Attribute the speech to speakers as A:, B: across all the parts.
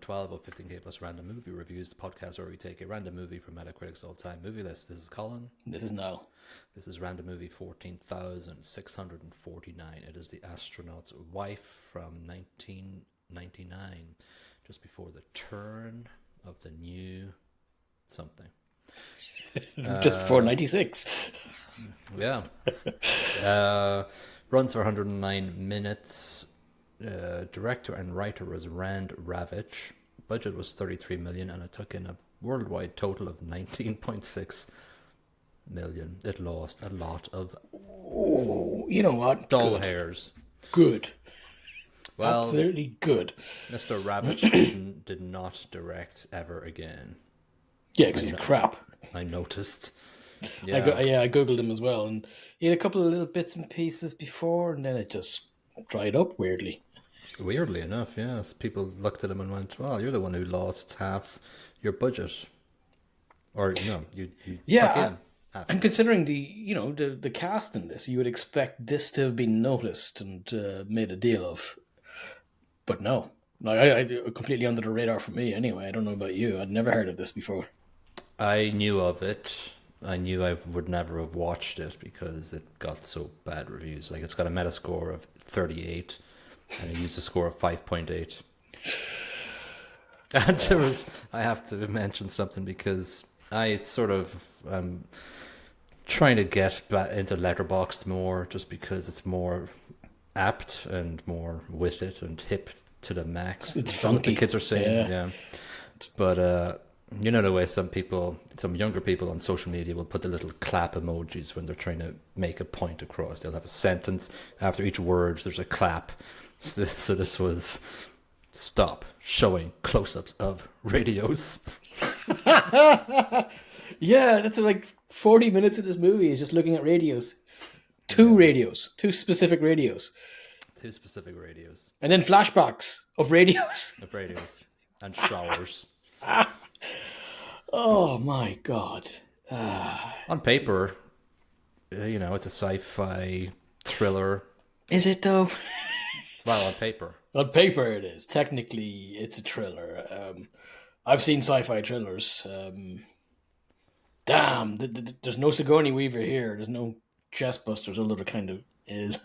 A: 12 of 15K plus random movie reviews, the podcast where we take a random movie from Metacritic's all-time movie list. This is Colin.
B: This is Niall.
A: This is random movie 14,649. It is The Astronaut's Wife from 1999, just before the turn of the new something.
B: Just before 96.
A: Yeah. Runs for 109 minutes. Director and writer was Rand Ravich. Budget was 33 million, and it took in a worldwide total of 19.6 million. It lost a lot of
B: You know what?
A: dull hairs.
B: Good.
A: Well,
B: absolutely good.
A: Mr. Ravich did not direct ever again.
B: Yeah, because he's crap.
A: I noticed.
B: Yeah. I googled him as well, and he had a couple of little bits and pieces before, and then it just dried up weirdly.
A: Weirdly enough, yes. People looked at him and went, "Well, you're the one who lost half your budget." Or no, you took in half.
B: And considering the cast in this, you would expect this to have been noticed and made a deal of. But no. I completely under the radar for me anyway. I don't know about you. I'd never heard of this before.
A: I knew of it. I knew I would never have watched it because it got so bad reviews. Like, it's got a Metascore of 38 and it used a score of 5.8. And I have to mention something because I sort of trying to get back into Letterboxd more just because it's more apt and more with it and hip to the max.
B: It's
A: funky. What the kids are saying,
B: yeah.
A: But you know the way some younger people on social media will put the little clap emojis when they're trying to make a point across. They'll have a sentence. After each word, there's a clap. So this was, stop showing close-ups of radios.
B: Yeah, that's like 40 minutes of this movie is just looking at radios. Two specific radios.
A: Two specific radios.
B: And then flashbacks of radios.
A: Of radios. And showers.
B: Oh my God.
A: On paper, it's a sci-fi thriller.
B: Is it though?
A: Well, on paper.
B: On paper it is. Technically, it's a thriller. I've seen sci-fi thrillers. Damn, there's no Sigourney Weaver here. There's no chest busters, although there kind of is.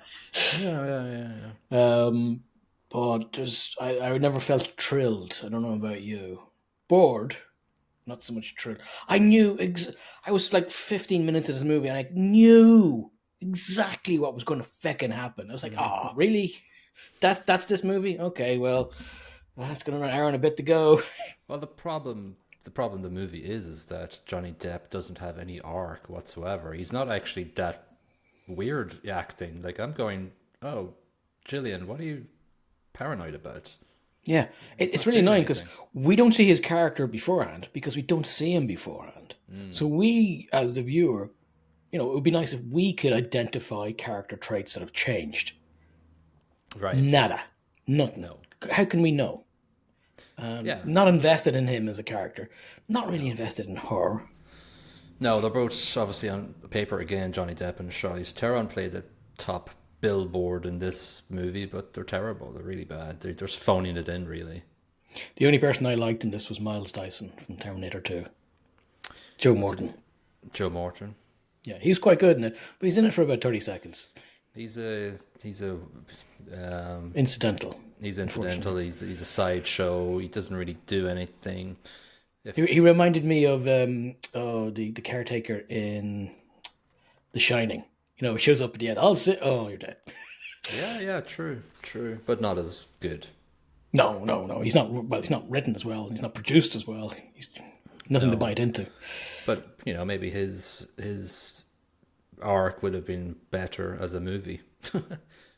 A: Yeah.
B: But I never felt thrilled. I don't know about you. Bored. Not so much thrilled. I knew... I was like 15 minutes of this movie and I knew exactly what was going to feckin' happen. I was like, oh, really? That's this movie? Okay, well, that's got an hour and a bit to go.
A: Well, the problem the movie is that Johnny Depp doesn't have any arc whatsoever. He's not actually that weird acting. Like, I'm going, oh, Jillian, what are you paranoid about?
B: Yeah, it's really annoying because we don't see his character beforehand because we don't see him beforehand. So we, as the viewer, it would be nice if we could identify character traits that have changed.
A: Right.
B: Nada. Nothing.
A: No.
B: How can we know? Not invested in him as a character. Not really invested in her.
A: No, they're both obviously on paper again. Johnny Depp and Charlize Theron played the top billboard in this movie, but they're terrible. They're really bad. They're just phoning it in, really.
B: The only person I liked in this was Miles Dyson from Terminator 2. Joe Morton.
A: Joe Morton.
B: Yeah, he was quite good in it, but he's in it for about 30 seconds.
A: He's a
B: incidental.
A: He's incidental. He's a sideshow. He doesn't really do anything.
B: He reminded me of the caretaker in The Shining. It shows up at the end. I'll sit. Oh, you're dead.
A: Yeah, true. But not as good.
B: No. He's not. Well, he's not written as well. He's not produced as well. He's nothing to bite into.
A: But maybe his arc would have been better as a movie.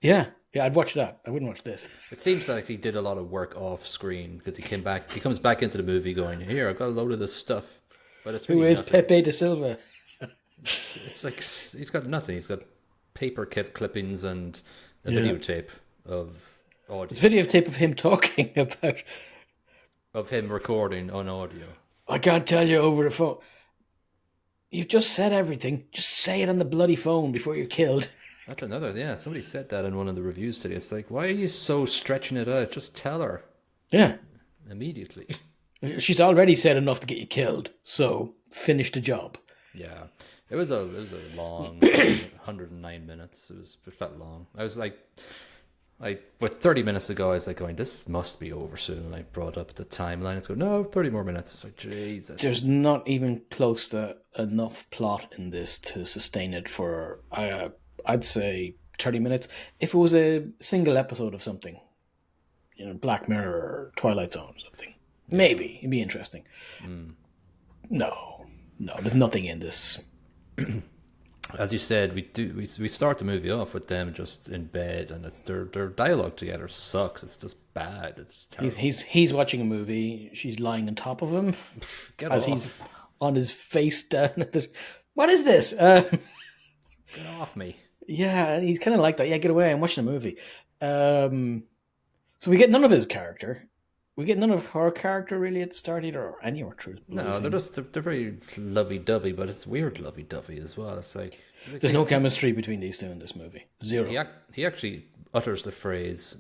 B: Yeah, I'd watch that. I wouldn't watch this.
A: It seems like he did a lot of work off screen because he comes back into the movie going, "Here, I've got a load of this stuff." But it's really
B: who is
A: nothing.
B: Pepe da Silva?
A: It's like he's got nothing. He's got paper clippings and a videotape of audio.
B: It's videotape of him talking about...
A: Of him recording on audio.
B: I can't tell you over the phone. You've just said everything. Just say it on the bloody phone before you're killed.
A: That's another, somebody said that in one of the reviews today. It's like, why are you so stretching it out? Just tell her.
B: Yeah.
A: immediately.
B: She's already said enough to get you killed, so finish the job.
A: Yeah, it was a long 109 minutes. It felt long. I was like, with 30 minutes ago, I was like going, this must be over soon. And I brought up the timeline. It's going, no, 30 more minutes. It's like, Jesus.
B: There's not even close to enough plot in this to sustain it for, I'd say, 30 minutes. If it was a single episode of something, Black Mirror or Twilight Zone or something, maybe it'd be interesting. No, there's nothing in this.
A: As you said, we start the movie off with them just in bed, and it's their dialogue together sucks. It's just bad. It's terrible.
B: He's watching a movie. She's lying on top of him
A: Get
B: as
A: off.
B: he's on his face down. What is this?
A: Get off me.
B: Yeah, he's kind of like that. Yeah, get away. I'm watching a movie. So we get none of his character. We get none of her character really at the start either, or any of her truth.
A: No, they're very lovey-dovey, but it's weird lovey-dovey as well. It's like
B: there's no chemistry between these two in this movie. Zero.
A: He actually utters the phrase,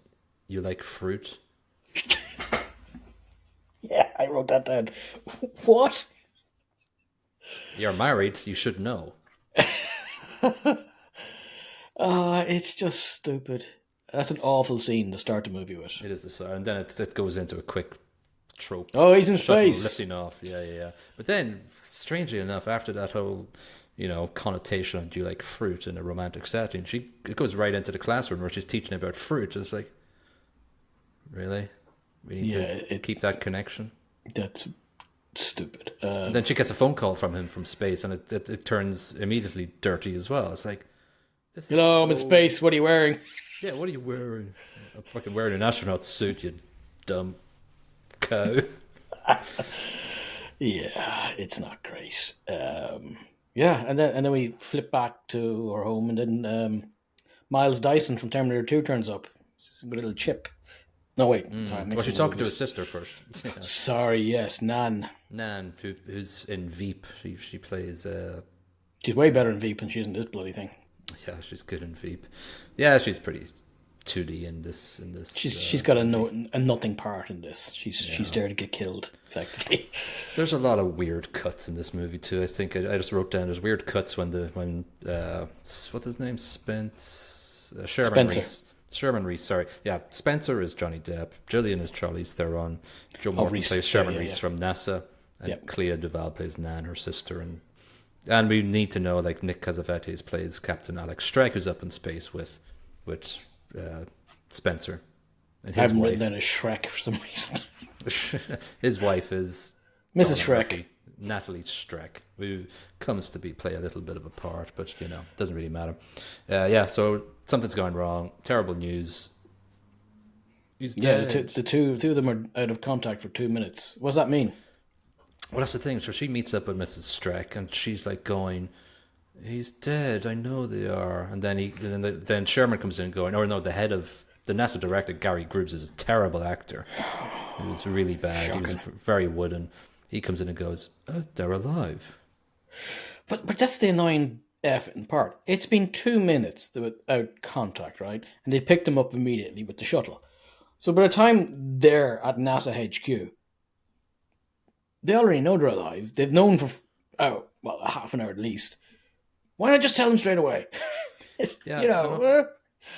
A: "You like fruit?"
B: Yeah, I wrote that down. What?
A: You're married. You should know.
B: It's just stupid. That's an awful scene to start the movie with.
A: It is the start, and then it goes into a quick trope.
B: Oh, he's in
A: Shuttle
B: space.
A: lifting off. Yeah. But then, strangely enough, after that whole, connotation of do you like fruit in a romantic setting, it goes right into the classroom where she's teaching about fruit. It's like, really? We need to keep that connection?
B: That's stupid.
A: And then she gets a phone call from him from space, and it turns immediately dirty as well. It's like,
B: hello, I'm in space. What are you wearing?
A: Yeah, what are you wearing? I'm fucking wearing an astronaut suit, you dumb cow.
B: Yeah, it's not great. Yeah, and then we flip back to our home, and then Miles Dyson from Terminator 2 turns up. It's a little chip. No, wait.
A: Well, she's talking to his sister first. Yeah.
B: Sorry, yes, Nan.
A: Nan, who's in Veep. She plays...
B: She's way better in Veep than she is in this bloody thing.
A: Yeah, she's good in Veep. Yeah, she's pretty 2D in this.
B: She's got a nothing part in this. She's there to get killed, effectively.
A: There's a lot of weird cuts in this movie too. I think I just wrote down there's weird cuts when what's his name? Sherman Reese, sorry. Yeah, Spencer is Johnny Depp. Jillian is Charlize Theron. Joe Morton plays Sherman Reese from NASA. And Clea Duvall plays Nan, her sister. And we need to know, like, Nick Cassavetes plays Captain Alex Streck, who's up in space with Spencer. And his
B: I haven't
A: wife,
B: written down as Shrek for some reason.
A: his wife is
B: Mrs. Shrek.
A: Murphy, Natalie Streck, who comes to play a little bit of a part, but, it doesn't really matter. So something's going wrong. Terrible news. He's dead.
B: The two of them are out of contact for 2 minutes. What does that mean?
A: Well, that's the thing. So she meets up with Mrs. Streck, and she's like going, "He's dead. I know they are." And then Sherman comes in going, "Oh no, the head of the NASA director, Gary Groves, is a terrible actor. He was really bad. Shocking. He was very wooden." He comes in and goes, "Oh, they're alive."
B: But that's the annoying effing part. It's been 2 minutes without contact, right? And they picked them up immediately with the shuttle. So by the time they're at NASA HQ, they already know they're alive. They've known for, half an hour at least. Why not just tell them straight away?
A: Yeah,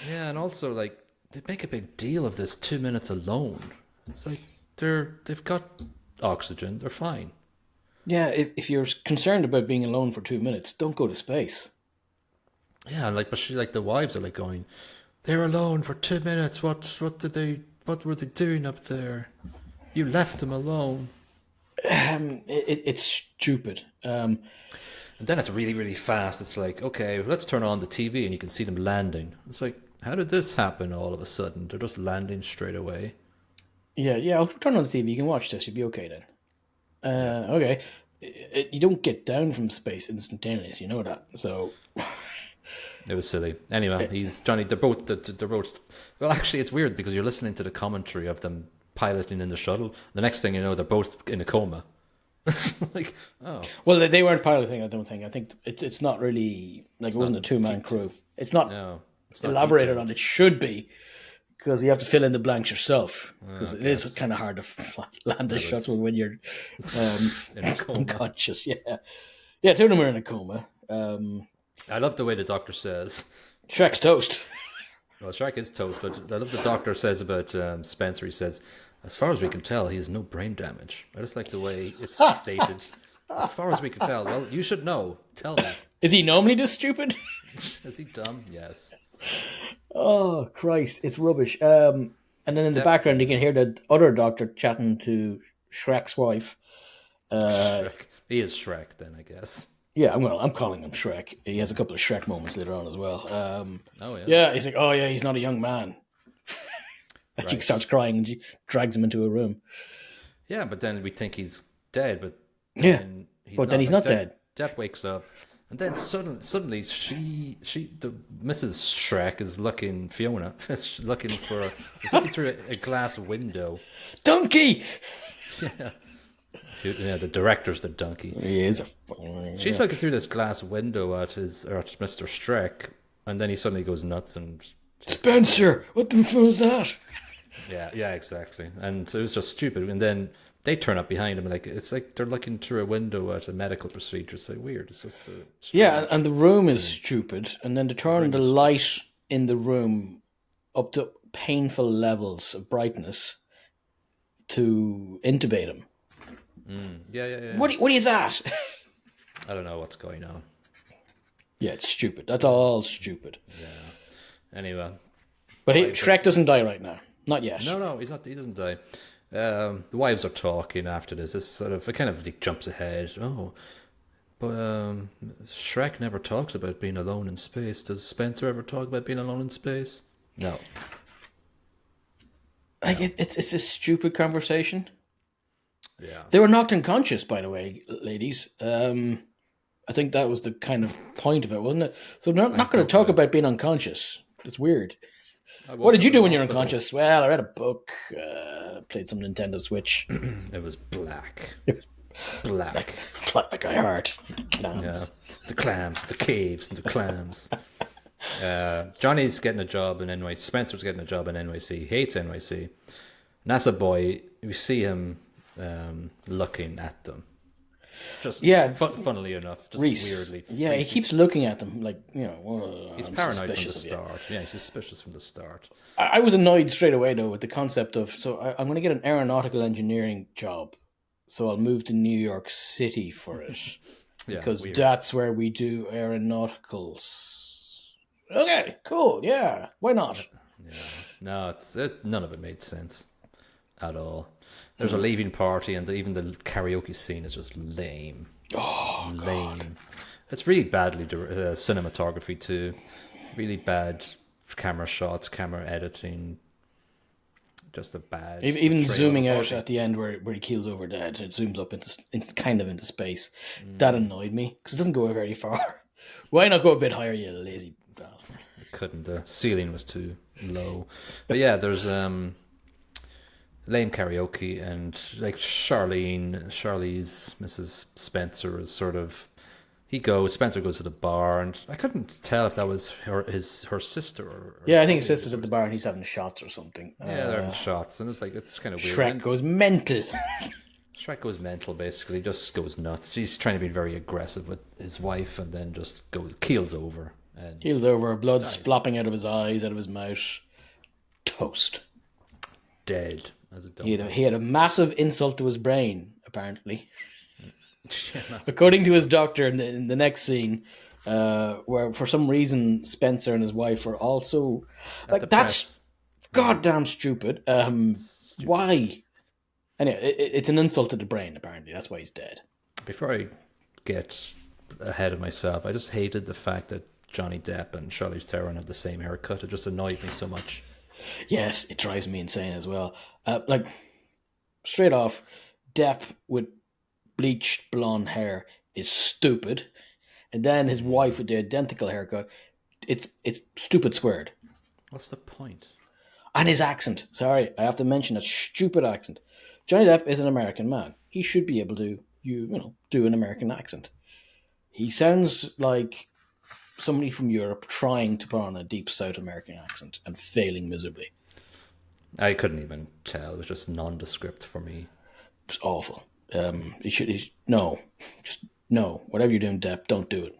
A: yeah, and also, like, they make a big deal of this 2 minutes alone. It's like they've got oxygen. They're fine.
B: Yeah, if you're concerned about being alone for 2 minutes, don't go to space.
A: Yeah, but the wives are like going, "They're alone for 2 minutes. What were they doing up there? You left them alone."
B: It's stupid.
A: And then it's really, really fast. It's like, okay, let's turn on the TV and you can see them landing. It's like, how did this happen all of a sudden? They're just landing straight away.
B: Yeah, I'll turn on the TV. You can watch this. You'll be okay then. Okay. You don't get down from space instantaneously. You know that. So
A: it was silly. Anyway, he's Johnny. They're both. Well, actually, it's weird because you're listening to the commentary of them piloting in the shuttle. The next thing you know, they're both in a coma. It's like, oh.
B: Well, they weren't piloting. I don't think. I think it's not really like it wasn't a 2-man crew. It's not elaborated on. It should be because you have to fill in the blanks yourself. Because
A: I
B: it is
A: guess.
B: kind of hard to land a
A: That
B: shot
A: was
B: when you're
A: in a coma.
B: unconscious. Yeah, two of them are in a coma.
A: I love the way the doctor says.
B: Shrek's toast.
A: Well, Shrek is toast, but I love the doctor says about Spencer. He says, as far as we can tell, he has no brain damage. I just like the way it's stated. As far as we can tell. Well, you should know. Tell me.
B: Is he normally this stupid?
A: Is he dumb? Yes.
B: Oh, Christ. It's rubbish. And then in the background, you can hear the other doctor chatting to Shrek's wife.
A: Shrek. He is Shrek, then, I guess.
B: Yeah, I'm calling him Shrek. He has a couple of Shrek moments later on as well.
A: Oh, yeah.
B: Yeah, he's like, oh, yeah, he's not a young man. And she
A: Right.
B: starts crying and she drags him into a room.
A: Yeah, but then we think he's dead, but
B: Yeah,
A: then
B: then he's not dead.
A: Depp wakes up, and then suddenly the Mrs. Shrek is looking Fiona. Is looking through a glass window.
B: Donkey!
A: Yeah. Yeah, the director's the donkey.
B: He is
A: She's looking through this glass window at Mr. Shrek, and then he suddenly goes nuts and
B: Spencer! What the fuck is that?
A: yeah, exactly. And it was just stupid. And then they turn up behind him, and it's like they're looking through a window at a medical procedure. It's like weird. It's just
B: And the room is stupid, and then to turn the light in the room up to painful levels of brightness to intubate him.
A: Yeah.
B: What is that?
A: I don't know what's going on.
B: Yeah, it's stupid. That's all stupid.
A: Anyway,
B: But Shrek doesn't die right now. Not yet.
A: no, he's not. He doesn't die. The wives are talking after this. It's sort of it kind of like jumps ahead. Oh, but Shrek never talks about being alone in space. Does Spencer ever talk about being alone in space? No.
B: Like it's a stupid conversation.
A: Yeah.
B: They were knocked unconscious, by the way, ladies. I think that was the kind of point of it, wasn't it? So they're not going to talk about being unconscious. It's weird. What did you do when you're unconscious? Well, I read a book, played some Nintendo Switch.
A: It was black. Black.
B: Like I heard.
A: Yeah. The clams, the caves, and the clams. Johnny's getting a job in NYC. Spencer's getting a job in NYC. He hates NYC. NASA boy, we see him looking at them. Just funnily enough, just
B: Reese.
A: weirdly.
B: Yeah,
A: Reese.
B: he keeps looking at them like,
A: He's
B: I'm
A: paranoid from the
B: suspicious of you.
A: start. Yeah, he's suspicious from the start.
B: I was annoyed straight away, though, with the concept of, I'm going to get an aeronautical engineering job, so I'll move to New York City for it. Because
A: weird.
B: that's where we do aeronauticals. Okay, cool, yeah, why not?
A: Yeah. No, none of it made sense at all. There's a leaving party, and even the karaoke scene is just lame.
B: Oh,
A: lame.
B: God.
A: It's really badly cinematography too. Really bad camera shots, camera editing. Just a bad.
B: Even zooming out
A: party.
B: at the end where he keels over dead, it zooms up into space. That annoyed me because it doesn't go very far. Why not go a bit higher, you lazy bastard?
A: Couldn't. The ceiling was too low. But yeah, there's lame karaoke, and like Charlize, Mrs. Spencer is sort of. Spencer goes to the bar, and I couldn't tell if that was her sister or
B: Yeah, I think his sister's at the bar and he's having shots or something.
A: yeah, they're having shots, and it's kind of weird.
B: Shrek goes mental.
A: Shrek goes mental, basically, just goes nuts. He's trying to be very aggressive with his wife, and then just keels over. And
B: Keels over, blood splopping out of his eyes, out of his mouth. Toast.
A: Dead as a dog.
B: He had a massive insult to his brain, apparently. According to his doctor in the next scene, where for some reason Spencer and his wife are also like, that's goddamn stupid. Why? Anyway, it's an insult to the brain, apparently. That's why he's dead.
A: Before I get ahead of myself, I just hated the fact that Johnny Depp and Charlize Theron have the same haircut. It just annoyed me so much.
B: Yes, it drives me insane as well. Like, straight off, Depp with bleached blonde hair is stupid. And then his wife with the identical haircut, it's stupid squared.
A: What's the point?
B: And his accent. Sorry, I have to mention a stupid accent. Johnny Depp is an American man. He should be able to, do an American accent. He sounds like somebody from Europe trying to put on a deep South American accent and failing miserably.
A: I couldn't even tell. It was just nondescript for me.
B: It's awful. No, just no. Whatever you're doing, Depp, don't do it.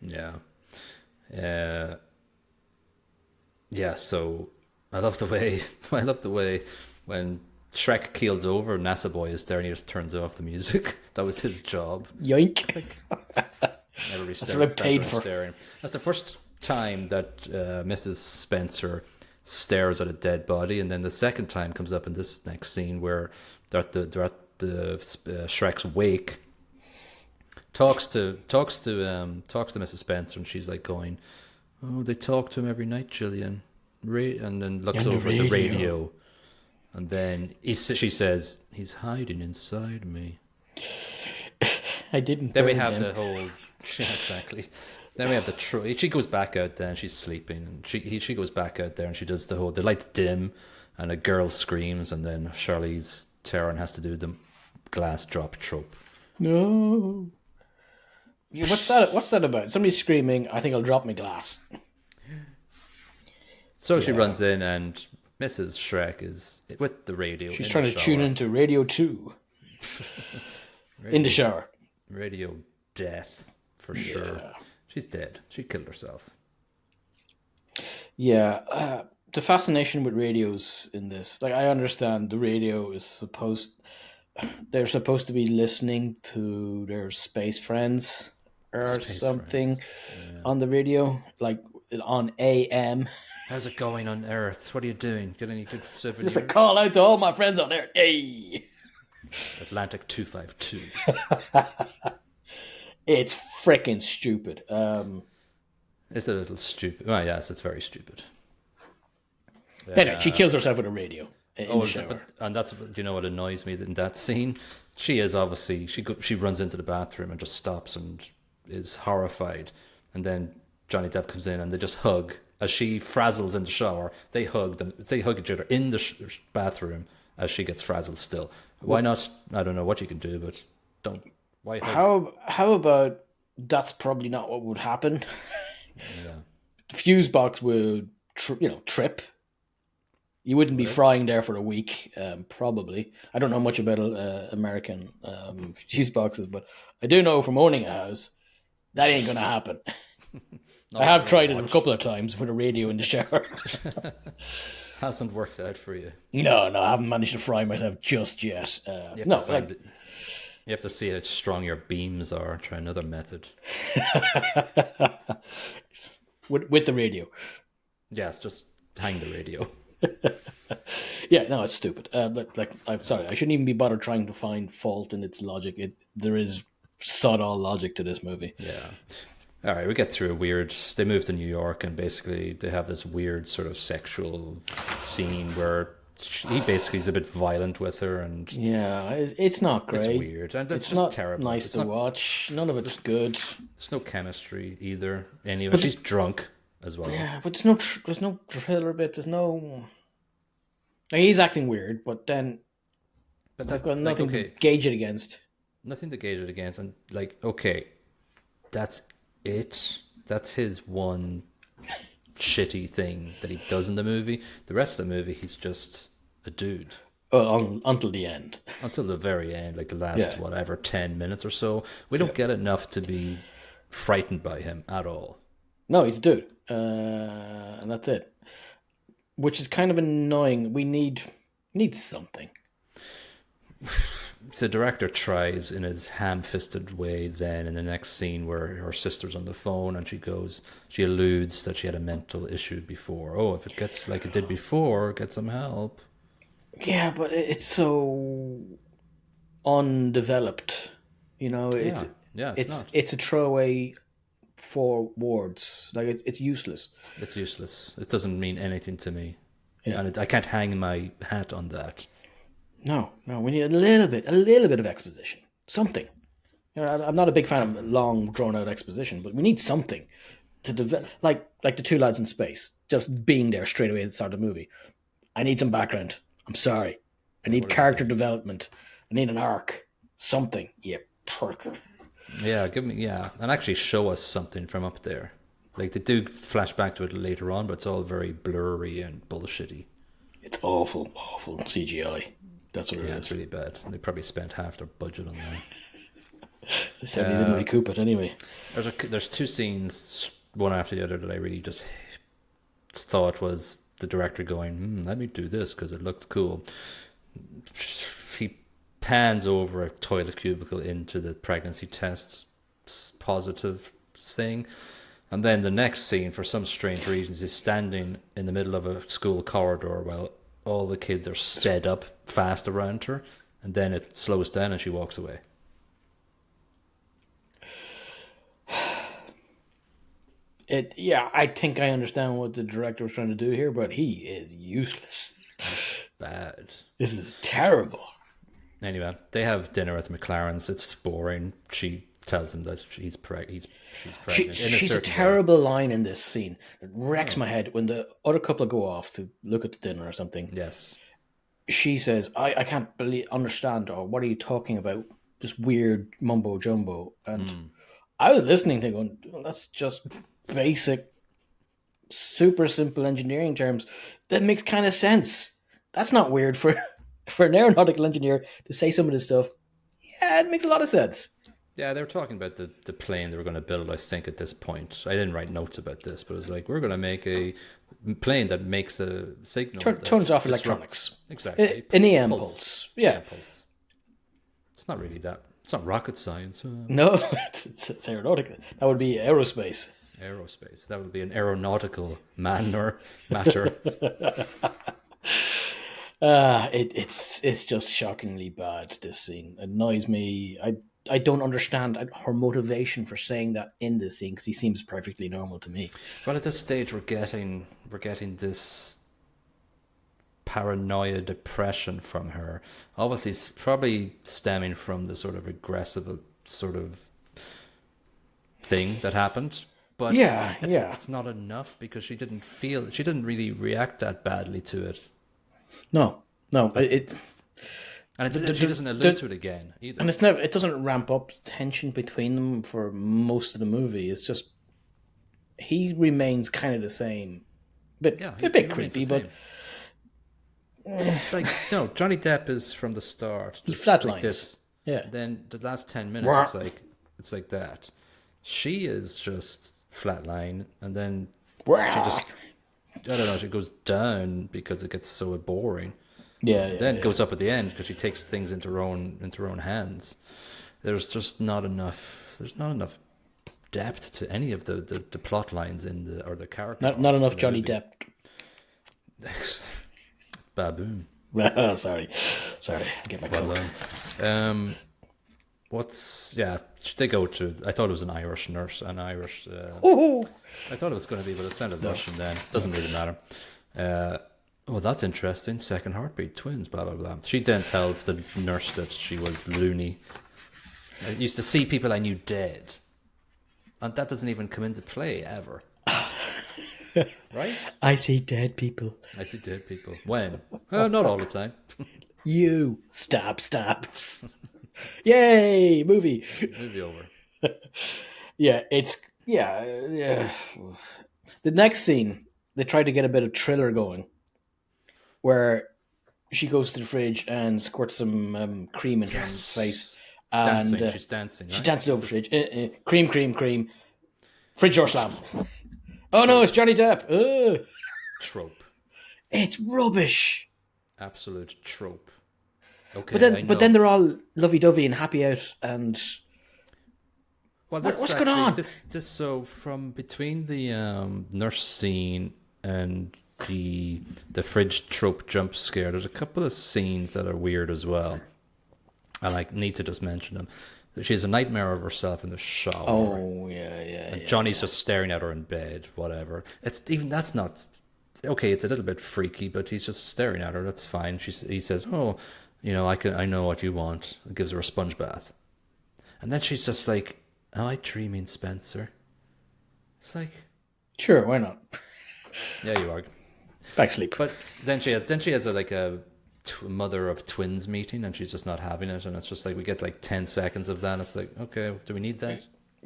A: Yeah. Uh, yeah, so I love the way I love the way when Shrek keels over, NASA Boy is there and he just turns off the music. That was his job.
B: Yoink.
A: Everybody
B: That's what I paid for.
A: staring. That's the first time that Mrs. Spencer stares at a dead body, and then the second time comes up in this next scene where they're at the Shrek's wake. Talks to Mrs. Spencer, and she's like going, "Oh, they talk to him every night, Jillian." And then looks over at the radio, and then she says, "He's hiding inside me."
B: I didn't.
A: Then we have the whole, yeah, exactly. Then we have the she goes back out there and she's sleeping, and she goes back out there and she does the whole, the lights dim, and a girl screams, and then Charlize Theron has to do the glass drop trope.
B: No. Yeah, what's that about? Somebody's screaming, "I think I'll drop my glass."
A: So she runs in, and Mrs. Shrek is with the radio.
B: She's trying to tune into Radio 2. In the shower.
A: Radio death, for sure. She's dead. She killed herself.
B: Yeah. The fascination with radios in this, like, I understand the radio is they're supposed to be listening to their space friends or something on the radio, like on AM.
A: How's it going on Earth? What are you doing? Get any good service?
B: Just a call out to all my friends on Earth. Hey!
A: Atlantic 252.
B: It's freaking stupid.
A: It's a little stupid. Oh, yes, it's very stupid.
B: Anyway, she kills herself with a radio in the shower.
A: And that's, you know what annoys me in that scene? She is obviously, she runs into the bathroom and just stops and is horrified. And then Johnny Depp comes in and they just hug. As she frazzles in the shower, they hug each other in the bathroom as she gets frazzled still. Why not? I don't know what you can do, but don't. Why hug?
B: How about that's probably not what would happen?
A: Yeah.
B: The fuse box would trip. You wouldn't be frying there for a week, probably. I don't know much about American fuse boxes, but I do know from owning a house that ain't gonna happen. I have tried it a couple of times with a radio in the shower.
A: Hasn't worked out for you.
B: No, I haven't managed to fry myself just yet.
A: You have to see how strong your beams are. Try another method.
B: with the radio.
A: Yes, just hang the radio.
B: Yeah, no, it's stupid. But I'm sorry, I shouldn't even be bothered trying to find fault in its logic. There is sod all logic to this movie.
A: Yeah. All right, we get through a weird. They move to New York, and basically they have this weird sort of sexual scene where he basically is a bit violent with her, and
B: yeah, it's not great.
A: It's weird, and it's just
B: not
A: terrible.
B: Nice to watch. None of it's good.
A: There's no chemistry either. Anyway, she's drunk as well.
B: Yeah, but there's no thriller bit. There's no. Like, he's acting weird, but then I've got nothing to gauge it against.
A: Nothing to gauge it against, and okay, that's it. That's his one shitty thing that he does in the movie. The rest of the movie, he's just a dude.
B: Until the end.
A: Until the very end, like the last, 10 minutes or so. We don't get enough to be frightened by him at all. No, he's a dude. And that's it. Which is kind of annoying. We need something. The director tries in his ham-fisted way then in the next scene where her sister's on the phone and she alludes that she had a mental issue before. Oh, if it gets like it did before, get some help. Yeah, but it's so undeveloped. You know, it's a throwaway for words. Like it's useless. It's useless. It doesn't mean anything to me. Yeah. And I can't hang my hat on that. No, we need a little bit of exposition. Something. You know, I'm not a big fan of long, drawn-out exposition, but we need something to develop, like the two lads in space, just being there straight away at the start of the movie. I need some background. I'm sorry. I need character development. I need an arc. Something. You prick. Yeah, and actually show us something from up there. Like they do flash back to it later on, but it's all very blurry and bullshitty.
B: It's awful CGI. That's what it
A: Yeah,
B: is.
A: it's really bad. They probably spent half their budget on that.
B: They said they didn't recoup it anyway.
A: There's two scenes, one after the other, that I really just thought was the director going, let me do this because it looks cool. He pans over a toilet cubicle into the pregnancy tests positive thing. And then the next scene, for some strange reasons, is standing in the middle of a school corridor while all the kids are sped up fast around her. And then it slows down and she walks away.
B: I think I understand what the director was trying to do here, but he is useless.
A: Bad.
B: This is terrible.
A: Anyway, they have dinner at the McLarens. It's boring. She tells him that she's pregnant.
B: She's a terrible line in this scene. It wrecks my head when the other couple go off to look at the dinner or something.
A: Yes.
B: She says, I can't understand, or what are you talking about? This weird mumbo jumbo. And I was listening to going, that's just basic, super simple engineering terms. That makes kind of sense. That's not weird for an aeronautical engineer to say some of this stuff. Yeah, it makes a lot of sense.
A: Yeah, they were talking about the plane they were going to build, I think, at this point. I didn't write notes about this, but it was like, we're going to make a plane that makes a signal.
B: Turns off electronics.
A: Exactly.
B: An EM pulse. Yeah.
A: Pulse. It's not really that. It's not rocket science.
B: No, it's aeronautical. That would be aerospace.
A: Aerospace. That would be an aeronautical man or matter.
B: It's just shockingly bad, this scene. It annoys me. I don't understand her motivation for saying that in this scene, because he seems perfectly normal to me.
A: Well, at this stage, we're getting this paranoia depression from her. Obviously, it's probably stemming from the sort of aggressive sort of thing that happened. But it's not enough, because she didn't really react that badly to it.
B: No.
A: And she doesn't allude to it again either.
B: And it doesn't ramp up tension between them for most of the movie. It's just he remains kind of the same, a bit creepy, but
A: like no, Johnny Depp is from the start.
B: He flatlines. Like
A: this.
B: Yeah.
A: Then the last 10 minutes, it's like that. She is just flatline, and then she just, I don't know, she goes down because it gets so boring. Then goes up at the end because she takes things into her own hands. There's just not enough. There's not enough depth to any of the plot lines or the character.
B: Not enough Johnny Depp.
A: Baboon.
B: Sorry, get my coat.
A: They go to. I thought it was an Irish nurse, I thought it was going to be, but it sounded Russian. Then doesn't really matter. Oh, that's interesting. Second heartbeat, twins, blah, blah, blah. She then tells the nurse that she was loony. I used to see people I knew dead. And that doesn't even come into play, ever. Right?
B: I see dead people.
A: When? Not all the time.
B: You. Stab. Yay! Movie
A: over.
B: Yeah. The next scene, they try to get a bit of thriller going, where she goes to the fridge and squirts some cream into her face. And
A: she's dancing.
B: She dances over the fridge. Cream. Fridge door slam. Oh no, it's Johnny Depp.
A: Trope.
B: It's rubbish.
A: Absolute trope. Okay,
B: but then they're all lovey-dovey and happy out, and what's going on?
A: This so from between the nurse scene and the fridge trope jump scare, there's a couple of scenes that are weird as well, and I need to just mention them. She has a nightmare of herself in the shower.
B: Oh
A: and Johnny's just staring at her in bed. Whatever. That's not okay. It's a little bit freaky, but he's just staring at her. That's fine. He says, "Oh, I know what you want." And gives her a sponge bath, and then she's just like, "Am I dreaming, Spencer?" It's like,
B: sure, why not?
A: Yeah, you are.
B: Back sleep.
A: But then she has a mother of twins meeting, and she's just not having it, and it's just like we get like 10 seconds of that, and it's like, okay, do we need that?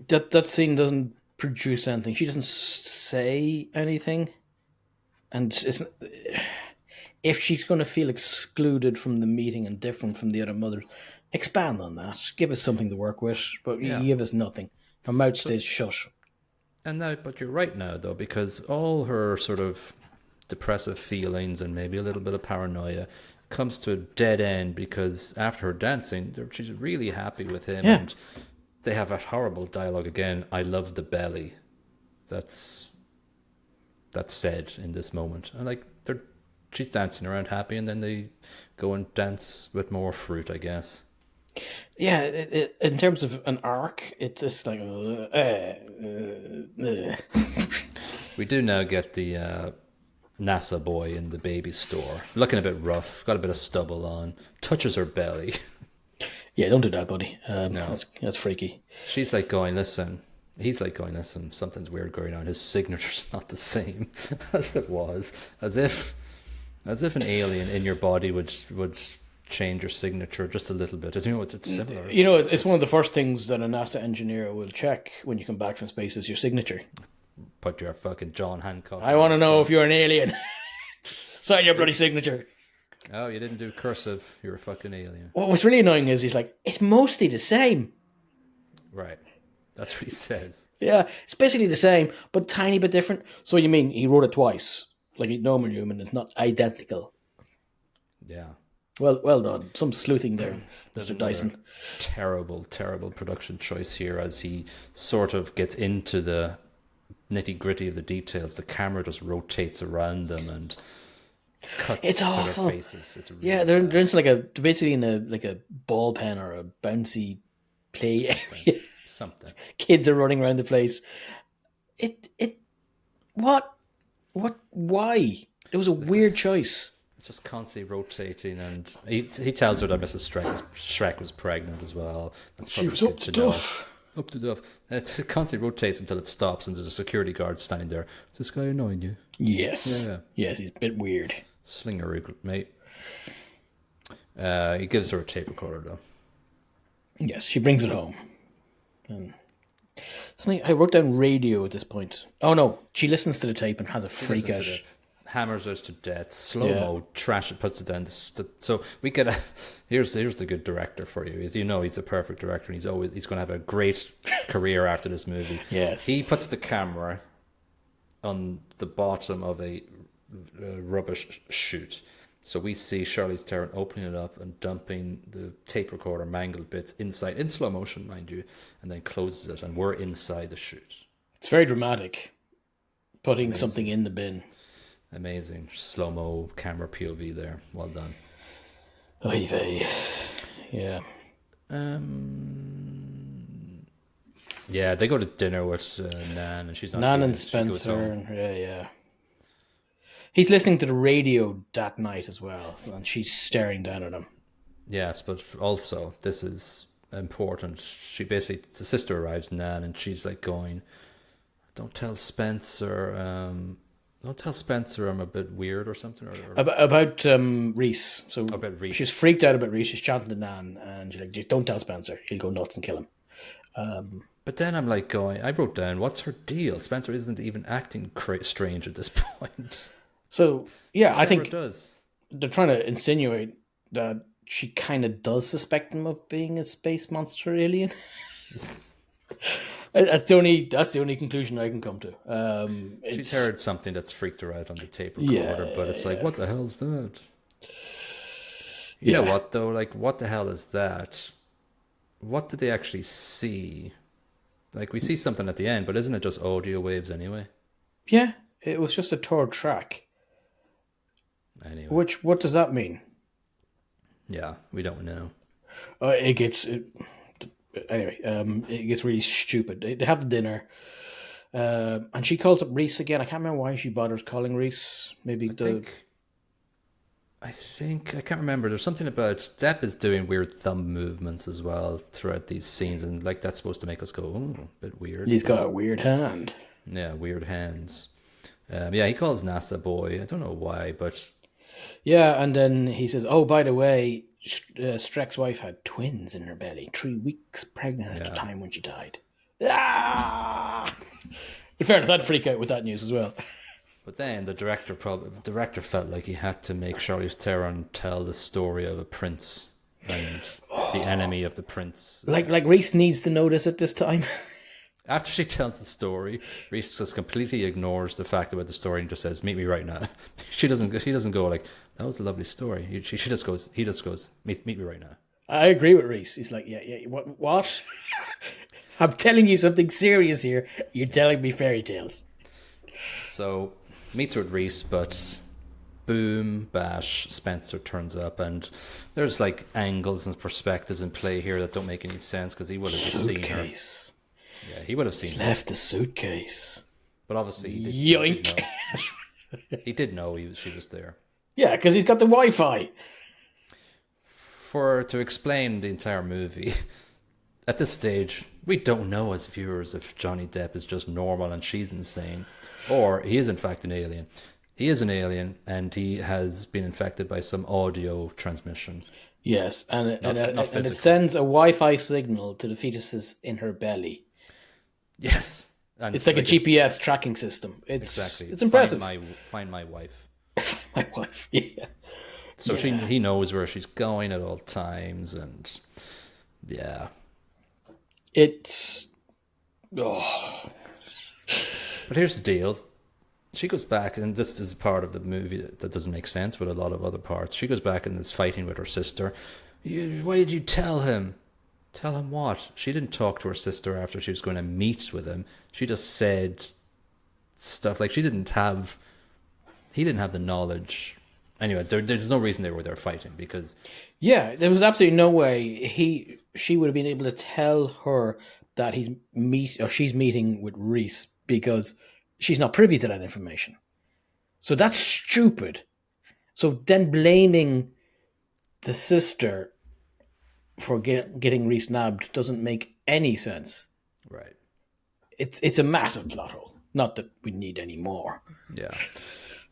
B: That scene doesn't produce anything. She doesn't say anything, and If she's going to feel excluded from the meeting and different from the other mothers, expand on that. Give us something to work with, but you give us nothing. Her mouth stays shut.
A: And now, but you're right now, though, because all her sort of depressive feelings and maybe a little bit of paranoia comes to a dead end because after her dancing, she's really happy with him.
B: Yeah.
A: And they have that horrible dialogue again. I love the belly. That's said in this moment. And like she's dancing around happy, and then they go and dance with more fruit, I guess.
B: Yeah, in terms of an arc, it's just like...
A: We do now get the NASA boy in the baby store, looking a bit rough, got a bit of stubble on, touches her belly.
B: Yeah, don't do that, buddy.
A: No.
B: That's freaky.
A: She's like going, listen. He's like going, listen, something's weird going on. His signature's not the same as it was. As if an alien in your body would change your signature just a little bit. As you know, it's similar.
B: You know, it's one of the first things that a NASA engineer will check when you come back from space is your signature.
A: Put your fucking John Hancock.
B: I want to know if you're an alien. Sign your bloody signature.
A: Oh, you didn't do cursive. You're a fucking alien.
B: What's really annoying is he's like, it's mostly the same.
A: Right. That's what he says.
B: Yeah, it's basically the same, but tiny bit different. So you mean he wrote it twice? Like a normal human is not identical.
A: Yeah.
B: Well done. Some sleuthing there, Mr. Dyson.
A: Terrible, terrible production choice here as he sort of gets into the nitty-gritty of the details. The camera just rotates around them and cuts
B: it's
A: to
B: awful.
A: their faces. It's really
B: yeah, they're into basically in a ball pen or a bouncy play area.
A: Something.
B: Kids are running around the place. Why? It was a weird choice.
A: It's just constantly rotating, and he tells her that Mrs. Shrek was pregnant as well. That's
B: she was up to duff.
A: Up to duff. And it constantly rotates until it stops, and there's a security guard standing there. Is this guy annoying you?
B: Yes.
A: Yeah.
B: Yes, he's a bit weird.
A: Slinger, mate. He gives her a tape recorder, though.
B: Yes, she brings it home. I wrote down radio at this point. Oh no, she listens to the tape and has a freak out.
A: Hammers us to death, slow-mo, trash it, puts it down. So we get here's the good director for you. You know he's a perfect director, and he's going to have a great career after this movie.
B: Yes.
A: He puts the camera on the bottom of a rubbish chute. So we see Charlize Theron opening it up and dumping the tape recorder mangled bits inside, in slow motion, mind you, and then closes it, and we're inside the chute.
B: It's very dramatic, putting something in the bin.
A: Amazing. Slow-mo camera POV there. Well done.
B: Oy vey. Yeah.
A: Yeah, they go to dinner with Nan, and she's not
B: Nan and
A: it.
B: Spencer. Yeah. He's listening to the radio that night as well, and she's staring down at him. Yes,
A: but also, this is important. The sister arrives, Nan, and she's like going, don't tell Spencer I'm a bit weird or something.
B: About Reese. So
A: about Reese.
B: She's freaked out about Reese. She's chanting to Nan, and she's like, don't tell Spencer. He'll go nuts and kill him.
A: But then I'm like I wrote down, what's her deal? Spencer isn't even acting strange at this point.
B: So, yeah, I think
A: does.
B: They're trying to insinuate that she kind of does suspect him of being a space monster alien. That's the only conclusion I can come to.
A: She's heard something that's freaked her out on the tape recorder, but it's like, what the hell's that? You know what, though? Like, what the hell is that? What did they actually see? Like, we see something at the end, but isn't it just audio waves anyway?
B: Yeah, it was just a third track.
A: Anyway.
B: What does that mean?
A: Yeah, we don't know.
B: It gets really stupid. They have the dinner, and she calls up Reese again. I can't remember why she bothers calling Reese.
A: I think I can't remember. There's something about Depp is doing weird thumb movements as well throughout these scenes, and like that's supposed to make us go, "Oh, a bit weird."
B: He's got a weird hand.
A: Yeah, weird hands. He calls NASA boy. I don't know why, but
B: yeah. And then he says, "Oh, by the way, Streck's wife had twins in her belly, 3 weeks pregnant at the time when she died." Ah! In fairness, I'd freak out with that news as well.
A: But then the director felt like he had to make Charlize Theron tell the story of a prince and the enemy of the prince.
B: Like Reese needs to know this at this time.
A: After she tells the story, Reese just completely ignores the fact about the story and just says, "Meet me right now." He doesn't go like, "That was a lovely story." He just goes, "Meet me right now."
B: I agree with Reese. He's like, yeah. What? I'm telling you something serious here. You're telling me fairy tales.
A: So meets with Reese, but boom, bash, Spencer turns up, and there's like angles and perspectives in play here that don't make any sense because he would have just seen her. Yeah, he would have seen her.
B: Left the suitcase.
A: But obviously,
B: Yoink.
A: He did know she was there.
B: Yeah, because he's got the Wi-Fi.
A: To explain the entire movie, at this stage, we don't know as viewers if Johnny Depp is just normal and she's insane, or he is in fact an alien. He is an alien, and he has been infected by some audio transmission.
B: Yes, and it sends a Wi-Fi signal to the fetuses in her belly.
A: Yes. And
B: it's like a GPS tracking system. It's impressive.
A: Find my wife.
B: My wife, yeah.
A: So he knows where she's going at all times, and yeah.
B: It's...
A: Oh. But here's the deal. She goes back, and this is part of the movie that doesn't make sense with a lot of other parts. She goes back and is fighting with her sister. Why did you tell him? Tell him what? She didn't talk to her sister after she was going to meet with him. She just said stuff like he didn't have the knowledge. Anyway, there's no reason they were there fighting because...
B: Yeah, there was absolutely no way she would have been able to tell her that she's meeting with Reese because she's not privy to that information. So that's stupid. So then blaming the sister for getting Reese nabbed doesn't make any sense.
A: Right.
B: It's a massive plot hole. Not that we need any more.
A: Yeah.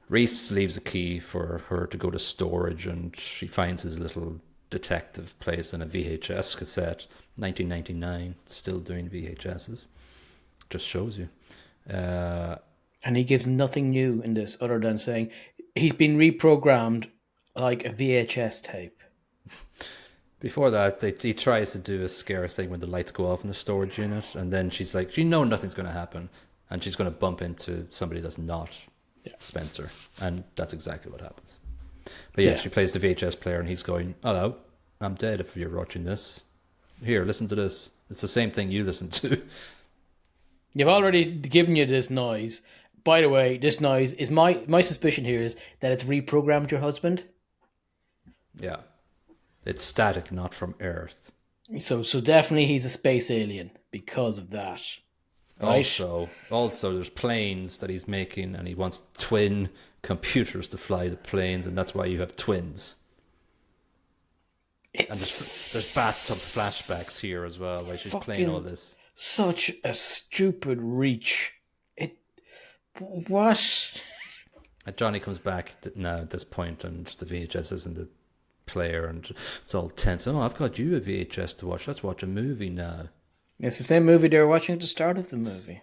A: Reese leaves a key for her to go to storage, and she finds his little detective place in a VHS cassette. 1999, still doing VHSs. Just shows you.
B: And he gives nothing new in this other than saying he's been reprogrammed like a VHS tape.
A: Before that, he tries to do a scare thing when the lights go off in the storage unit, and then she's like, she knows nothing's going to happen, and she's going to bump into somebody that's not Spencer, and that's exactly what happens. But yeah, she plays the VHS player, and he's going, "Hello, I'm dead if you're watching this. Here, listen to this. It's the same thing you listen to."
B: You've already given you this noise. By the way, this noise is my suspicion here is that it's reprogrammed your husband.
A: Yeah. It's static, not from Earth.
B: So definitely he's a space alien because of that. Right?
A: Also, there's planes that he's making, and he wants twin computers to fly the planes, and that's why you have twins. And there's bathtub flashbacks here as well, where she's playing all this.
B: Such a stupid reach. What?
A: And Johnny comes back now at this point, and the VHS is in the player, and it's all tense. "Oh, I've got you a VHS to watch. Let's watch a movie now."
B: It's the same movie they were watching at the start of the movie.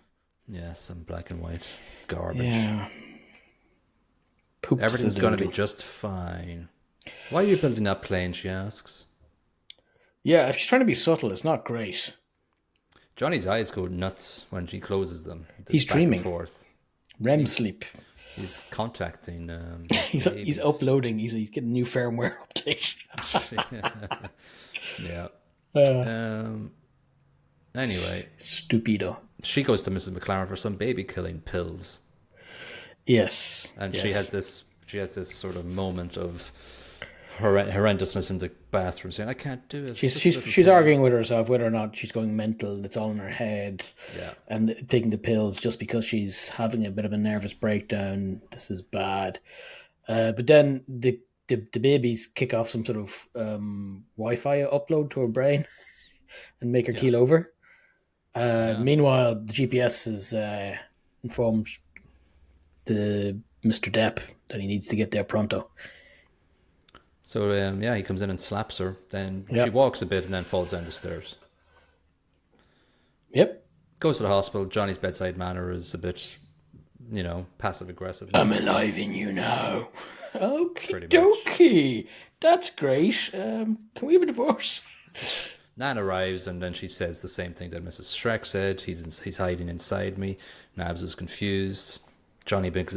A: Yeah, some black and white garbage.
B: Yeah.
A: Everything's going to be just fine. "Why are you building that plane?" she asks.
B: Yeah, if she's trying to be subtle, it's not great.
A: Johnny's eyes go nuts when she closes them.
B: He's dreaming. REM sleep.
A: He's contacting.
B: He's uploading. He's getting a new firmware update.
A: Yeah. Anyway,
B: stupido.
A: She goes to Mrs. McLaren for some baby killing pills.
B: Yes.
A: And she has this sort of moment of horrendousness in the bathroom, saying, "I can't do it."
B: She's arguing with herself whether or not she's going mental. It's all in her head.
A: Yeah. And
B: taking the pills just because she's having a bit of a nervous breakdown. This is bad. But then the babies kick off some sort of Wi-Fi upload to her brain and make her keel over. Meanwhile, the GPS is informed to Mr. Depp that he needs to get there pronto.
A: So, he comes in and slaps her. Then she walks a bit and then falls down the stairs.
B: Yep.
A: Goes to the hospital. Johnny's bedside manner is a bit passive aggressive.
B: I'm alive in you now. Okie
A: Pretty much.
B: dokie. That's great. Can we have a divorce?
A: Nan arrives and then she says the same thing that Mrs. Shrek said. He's hiding inside me. Nabs is confused. Johnny brings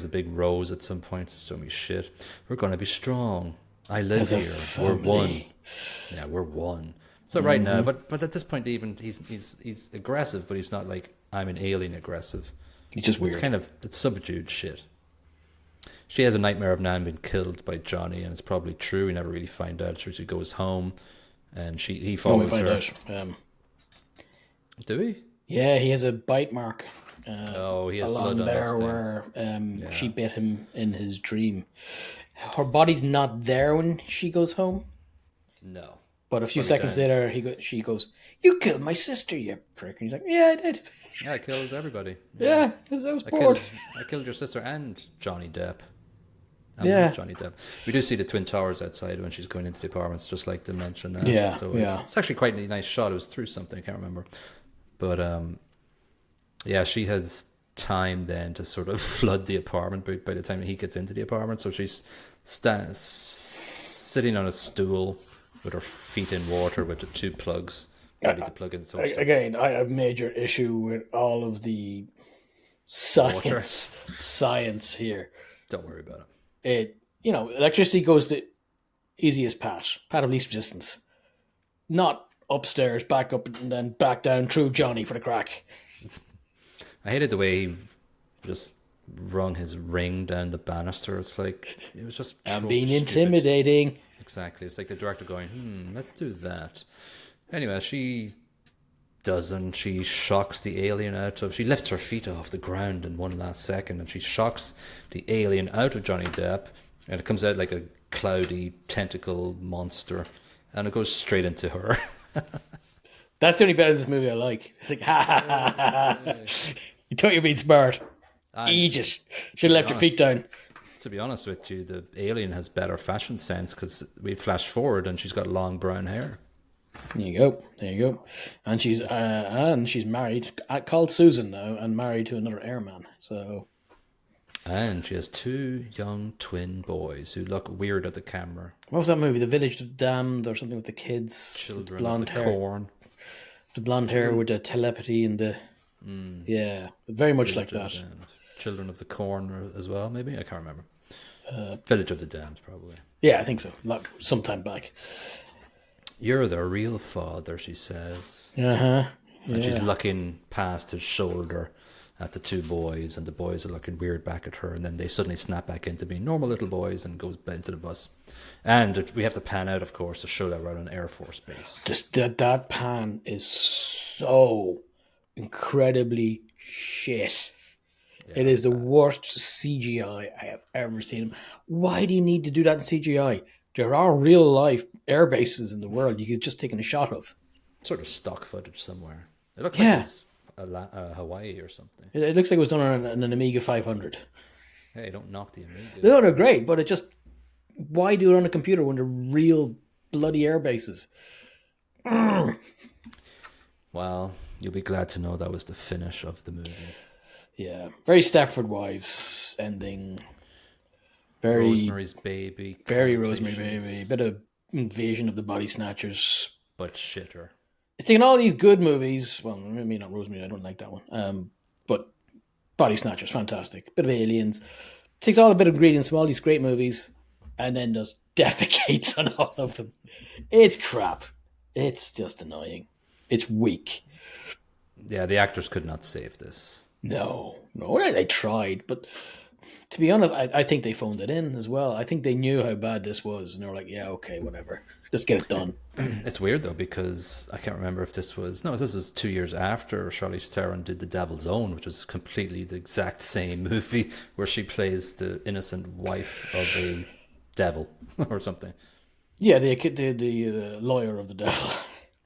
A: a big rose at some point. So me shit. We're gonna be strong. I live here. We're one. Yeah, we're one. So right now, but at this point, even he's aggressive, but he's not like I'm an alien aggressive.
B: He's just weird.
A: It's subdued shit. She has a nightmare of Nan being killed by Johnny, and it's probably true. We never really find out. So she goes home, and he follows her. Do we?
B: Yeah, he has a bite mark.
A: He has
B: along
A: blood on
B: there
A: his thing.
B: where she bit him in his dream. Her body's not there when she goes home.
A: No.
B: But a few seconds later, she goes, "You killed my sister, you prick." And he's like, "Yeah, I did."
A: Yeah, I killed everybody.
B: Yeah, because I was bored.
A: I killed your sister and Johnny Depp. Johnny Depp. We do see the Twin Towers outside when she's going into the apartments, just like to mention that.
B: Yeah,
A: so
B: yeah.
A: It's actually quite a nice shot. It was through something, I can't remember. But she has time then to sort of flood the apartment by the time he gets into the apartment. So she's sitting on a stool with her feet in water with the two plugs ready to plug in.
B: Again, I have major issue with all of the science here.
A: Don't worry about it.
B: Electricity goes to easiest path of least resistance. Not upstairs, back up, and then back down through Johnny for the crack.
A: I hated the way he just rung his ring down the banister. It's like, it was just
B: being intimidating.
A: Exactly. It's like the director going, let's do that. Anyway, she doesn't. She shocks the alien she lifts her feet off the ground in one last second, and she shocks the alien out of Johnny Depp, and it comes out like a cloudy tentacle monster, and it goes straight into her.
B: That's the only bit of this movie I like. It's like, ha ha ha ha ha. You thought you were being smart. Aegis. Should have left your feet down.
A: To be honest with you, the alien has better fashion sense because we flash forward and she's got long brown hair.
B: There you go. And she's married, called Susan now, and married to another airman.
A: And she has two young twin boys who look weird at the camera.
B: What was that movie? The Village of the Damned, or something with the kids,
A: Children
B: blonde
A: of the
B: hair.
A: Corn.
B: The blonde hair with the telepathy and the very much
A: Village
B: like
A: of
B: that.
A: the Damned. Children of the Corn as well, maybe? I can't remember. Village of the Damned, probably.
B: Yeah, I think so. Some time back.
A: You're the real father, she says.
B: And
A: she's looking past his shoulder at the two boys, and the boys are looking weird back at her, and then they suddenly snap back into being normal little boys and goes into the bus. And we have to pan out, of course, to show that we're on an Air Force base.
B: Just that pan is so incredibly shit. Yeah, it is the worst CGI I have ever seen. Why do you need to do that in CGI? There are real life air bases in the world you could just take a shot of.
A: Sort of stock footage somewhere. It looked like it's Hawaii or something.
B: It looks like it was done on an Amiga 500.
A: Hey, don't knock the Amiga.
B: No, they're great, but why do it on a computer when they're real bloody air bases?
A: Well, you'll be glad to know that was the finish of the movie.
B: Yeah, very Stepford Wives ending. Very
A: Rosemary's Baby.
B: Very Rosemary's Baby. Bit of Invasion of the Body Snatchers.
A: But shitter.
B: It's taking all these good movies. Well, maybe not Rosemary. I don't like that one. But Body Snatchers, fantastic. Bit of Aliens. Takes all the bit of ingredients from all these great movies, and then just defecates on all of them. It's crap. It's just annoying. It's weak.
A: Yeah, the actors could not save this.
B: No, they tried, but to be honest, I think they phoned it in as well. I think they knew how bad this was, and they were like, yeah, okay, whatever. Just get it done.
A: It's weird, though, because I can't remember if this was 2 years after Charlize Theron did The Devil's Own, which was completely the exact same movie where she plays the innocent wife of a devil or something.
B: Yeah, the lawyer of the devil.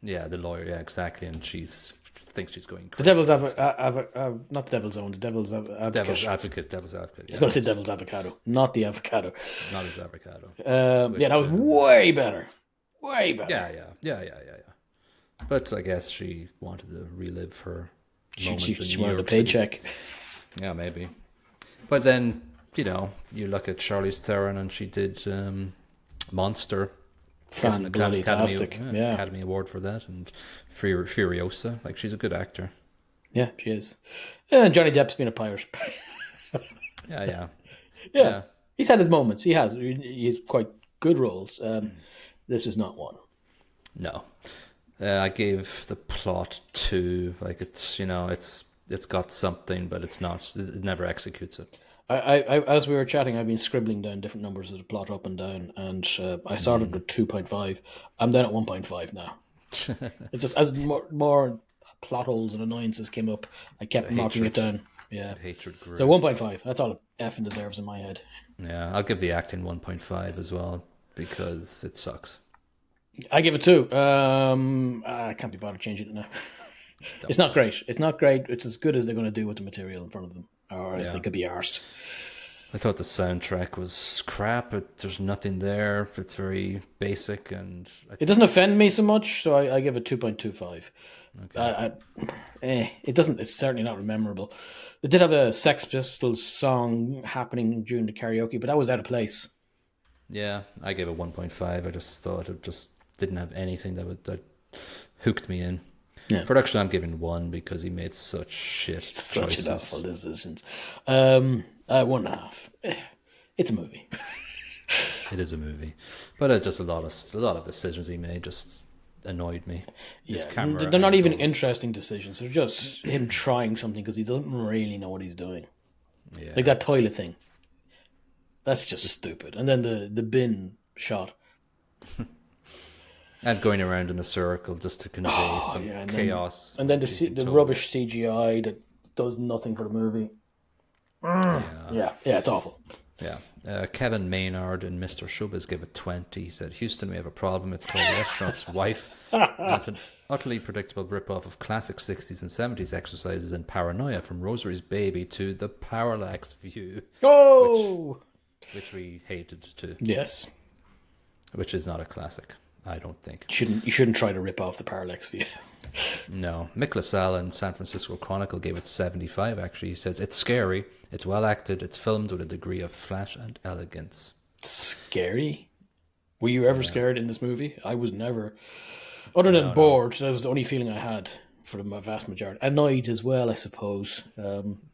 A: Yeah, the lawyer, yeah, exactly, and thinks she's going crazy.
B: The devil's not the devil's own, the devil's advocate.
A: Devil's advocate.
B: Yeah. I was going to say devil's avocado, not the avocado.
A: Not his avocado.
B: That was way better. Way better.
A: Yeah. But I guess she wanted to relive her moments in
B: She
A: New
B: wanted a
A: York
B: paycheck.
A: City. Yeah, maybe. But then, you know, you look at Charlize Theron and she did Monster. Gets an Academy Award for that, and Furiosa. Like, she's a good actor.
B: Yeah, she is. And Johnny Depp's been a pirate.
A: Yeah.
B: He's had his moments. He has. He's quite good roles. This is not one.
A: No. I gave the plot 2. Like, it's, you know, it's got something, but it's not. It never executes it.
B: I as we were chatting, I've been scribbling down different numbers of the plot up and down, and I started with 2.5. I'm down at 1.5 now. It's just as more plot holes and annoyances came up, I kept marking it down. Yeah,
A: hatred grew.
B: So 1.5. That's all it effing deserves in my head.
A: Yeah, I'll give the acting 1.5 as well because it sucks.
B: I give it 2. I can't be bothered changing it now. It's not great. It's not great. It's as good as they're going to do with the material in front of them, or as they could be arsed.
A: I thought the soundtrack was crap. There's nothing there. It's very basic, and
B: it doesn't offend me so much. So I give it 2.25. Okay. It doesn't. It's certainly not memorable. It did have a Sex Pistols song happening during the karaoke, but that was out of place.
A: Yeah, I gave it 1.5. I just thought it just didn't have anything that hooked me in. Yeah. Production, I'm giving 1 because he made such choices.
B: Awful decisions. 1.5. It's a movie.
A: It is a movie, but it's just a lot of decisions he made just annoyed me.
B: They're not even interesting decisions. They're just him trying something because he doesn't really know what he's doing. Yeah. Like that toilet thing. That's just stupid. And then the bin shot.
A: And going around in a circle just to convey some chaos.
B: And then the rubbish CGI that does nothing for the movie. Yeah, it's awful.
A: Yeah. Kevin Maynard and Mr. Showbiz gave it 20. He said, Houston, we have a problem. It's called The Astronaut's Wife. And it's an utterly predictable rip-off of classic 60s and 70s exercises in paranoia, from Rosary's Baby to The Parallax View.
B: Oh!
A: Which we hated too.
B: Yes.
A: Which is not a classic, I don't think.
B: You shouldn't try to rip off The Parallax View.
A: No. Mick LaSalle in San Francisco Chronicle gave it 75, actually. He says, it's scary, it's well acted, it's filmed with a degree of flash and elegance.
B: Scary? Were you ever scared in this movie? I was never. Other than bored, that was the only feeling I had for the vast majority. Annoyed as well, I suppose.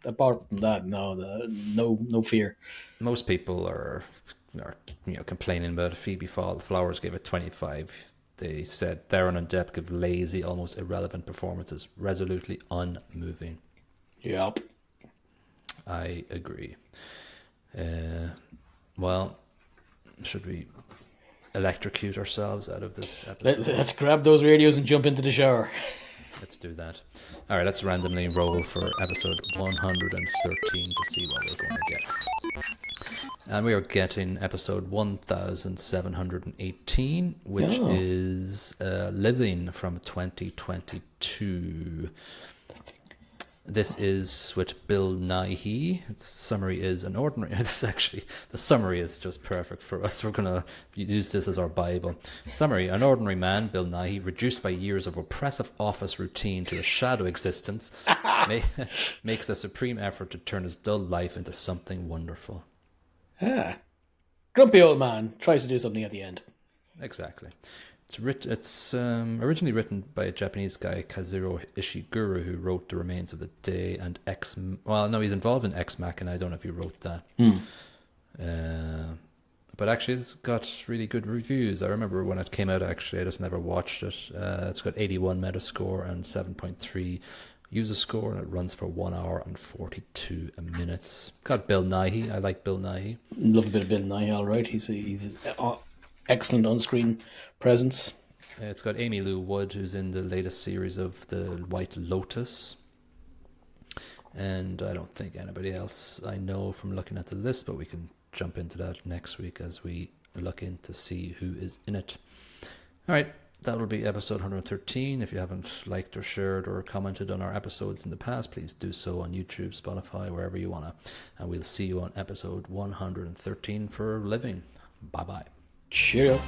B: Apart from that, no fear.
A: Most people are complaining about it. Phoebe Flowers gave it 25. They said Theron and Depp give lazy, almost irrelevant performances, resolutely unmoving.
B: Yep.
A: I agree. Well, should we electrocute ourselves out of this episode?
B: Let's grab those radios and jump into the shower.
A: Let's do that. All right, let's randomly roll for episode 113 to see what we're going to get. And we are getting episode 1718, which is Living from 2022. This is with Bill Nighy. Its summary is an ordinary... the summary is just perfect for us. We're going to use this as our Bible. Summary: an ordinary man, Bill Nighy, reduced by years of oppressive office routine to a shadow existence, makes a supreme effort to turn his dull life into something wonderful.
B: Grumpy old man tries to do something at the end.
A: Exactly. It's originally written by a Japanese guy, Kazuo Ishiguro, who wrote The Remains of the Day and he's involved in Ex Machina. I don't know if he wrote that. But actually, it's got really good reviews. I remember when it came out, actually, I just never watched it. It's got 81 Metascore and 7.3 user score, and it runs for 1 hour and 42 minutes. It's got Bill Nighy. I like Bill Nighy.
B: Love a bit of Bill Nighy, all right. He's an excellent on-screen presence.
A: It's got Amy Lou Wood, who's in the latest series of The White Lotus. And I don't think anybody else I know from looking at the list, but we can jump into that next week as we look in to see who is in it. All right, that will be episode 113. If you haven't liked or shared or commented on our episodes in the past, please do so on YouTube, Spotify, wherever you want to. And we'll see you on episode 113 for Living. Bye-bye.
B: Cheerio.